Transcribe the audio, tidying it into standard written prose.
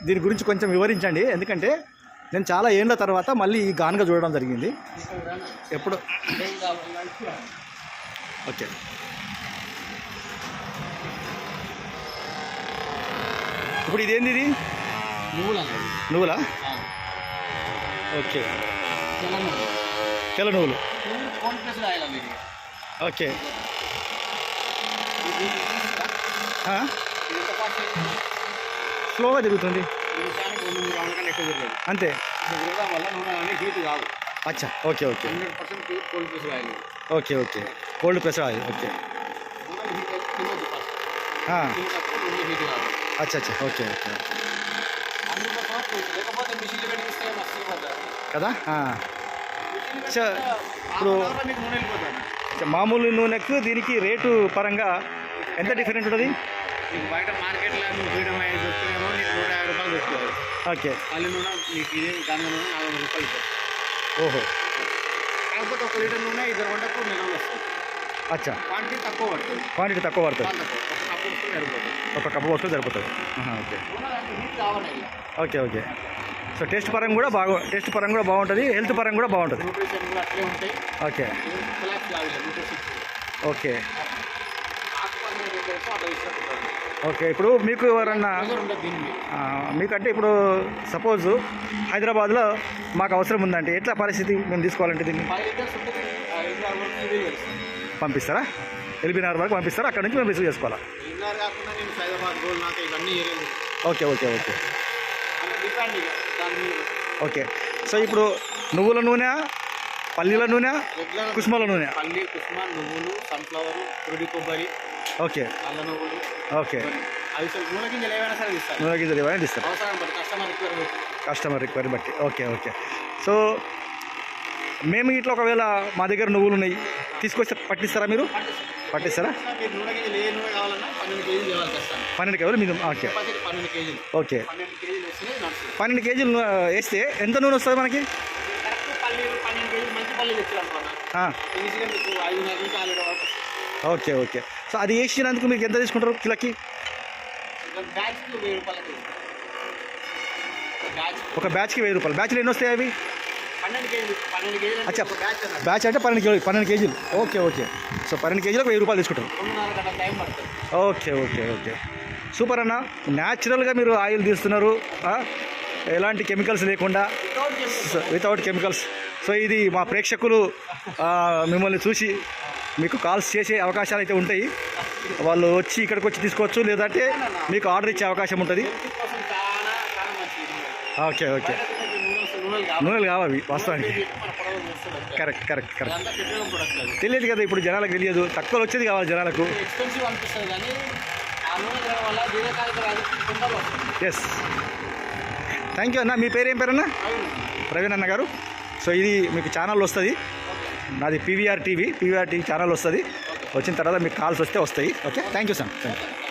దీని గురించి కొంచెం వివరించండి, ఎందుకంటే నేను చాలా ఏళ్ళ తర్వాత మళ్ళీ ఈ గానుగ చూడడం జరిగింది. ఎప్పుడు ఓకే ఇప్పుడు ఇదేంది, ఇది నువ్వులా? ఓకే, తెల్ల నువ్వులు. ఓకే, స్లోగా తిరుగుతుంది అంతే. అచ్చా, okay okay okay okay cold pressed oil. Okay, అచ్చా అచ్చా, ఓకే ఓకే కదా. ఇప్పుడు మామూలు నూనెకు దీనికి రేటు పరంగా ఎంత డిఫరెంట్ ఉంటుంది? బయట మార్కెట్లో నీకు 150 రూపాయలు పెట్టుకోవాలి. ఓకే, పల్లి నూనె నీకు ఇదే దాని నూనె 40 రూపాయలు. ఓహో, కాకపోతే 1 లీటర్ నూనె 2 గంటలకు నిల్వలు వస్తుంది. అచ్చా, క్వాంటిటీ తక్కువ పడుతుంది. ఒక కప్పు వస్తే సరిపోతుంది. Okay okay okay. So taste పరంగా కూడా బాగుంటుంది, హెల్త్ పరంగా కూడా బాగుంటుంది. Okay okay okay. ఇప్పుడు మీకు ఎవరన్నా మీకంటే ఇప్పుడు సపోజ్ హైదరాబాద్లో మాకు అవసరం ఉందంటే ఎట్లా పరిస్థితి? మేము తీసుకోవాలంటే దీన్ని పంపిస్తారా? ఎల్బీనగర్ వరకు పంపిస్తారా? అక్కడ నుంచి మేము రిసీవ్ చేసుకోవాలా? Okay okay okay okay. So ఇప్పుడు నువ్వుల నూనె, పల్లీల నూనె, కుసుమల నూనె, నువ్వులు, సన్ఫ్లవర్, పొడి కొబ్బరి, ఓకే అల్ల నువ్వులు, ఓకే, నూనె గింజలు ఏమైనా సరే ఇస్తారు. నూనె గింజలు ఏమైనా ఇస్తారు కస్టమర్ రిక్వైర్ బట్టి. Okay okay. సో మేము ఇట్లా ఒకవేళ మా దగ్గర నువ్వులు ఉన్నాయి తీసుకొస్తే పట్టిస్తారా? మీరు పట్టిస్తారా? 12 కేజీలు మీకు. ఓకే ఓకే, 12 కేజీలు వేస్తే ఎంత నూనె వస్తుంది మనకి? Okay okay. సో అది వేసినందుకు మీకు ఎంత తీసుకుంటారు కిలోకి? ఒక బ్యాచ్కి 1000 రూపాయలు. బ్యాచ్లు ఎన్ని వస్తాయి అవి? అచ్చా, బ్యాచ్ అంటే 12 కేజీలు. Okay okay. సో 12 కేజీలకు 1000 రూపాయలు తీసుకుంటారు. ఓకే ఓకే ఓకే, సూపర్ అన్న. న్యాచురల్గా మీరు ఆయిల్ తీస్తున్నారు, ఎలాంటి కెమికల్స్ లేకుండా, వితౌట్ కెమికల్స్. సో ఇది మా ప్రేక్షకులు మిమ్మల్ని చూసి మీకు కాల్స్ చేసే అవకాశాలు అయితే ఉంటాయి. వాళ్ళు వచ్చి ఇక్కడికి వచ్చి తీసుకోవచ్చు, లేదంటే మీకు ఆర్డర్ ఇచ్చే అవకాశం ఉంటుంది. ఓకే ఓకే, నూనెలు కావాలి వాస్తవానికి. Correct correct correct. తెలియదు కదా ఇప్పుడు జనాలకు, తెలియదు, తక్కువ వచ్చేది కావాలి జనాలకు. ఎస్, థ్యాంక్ యూ అన్న. మీ పేరు ఏం పేరన్నా? ప్రవీణ్ అన్న గారు. సో ఇది మీకు ఛానల్ వస్తుంది, నాది పీవీఆర్ టీవీ ఛానల్ వస్తుంది. వచ్చిన తర్వాత మీకు కాల్స్ వస్తాయి. Okay, thank you sir. Thank you.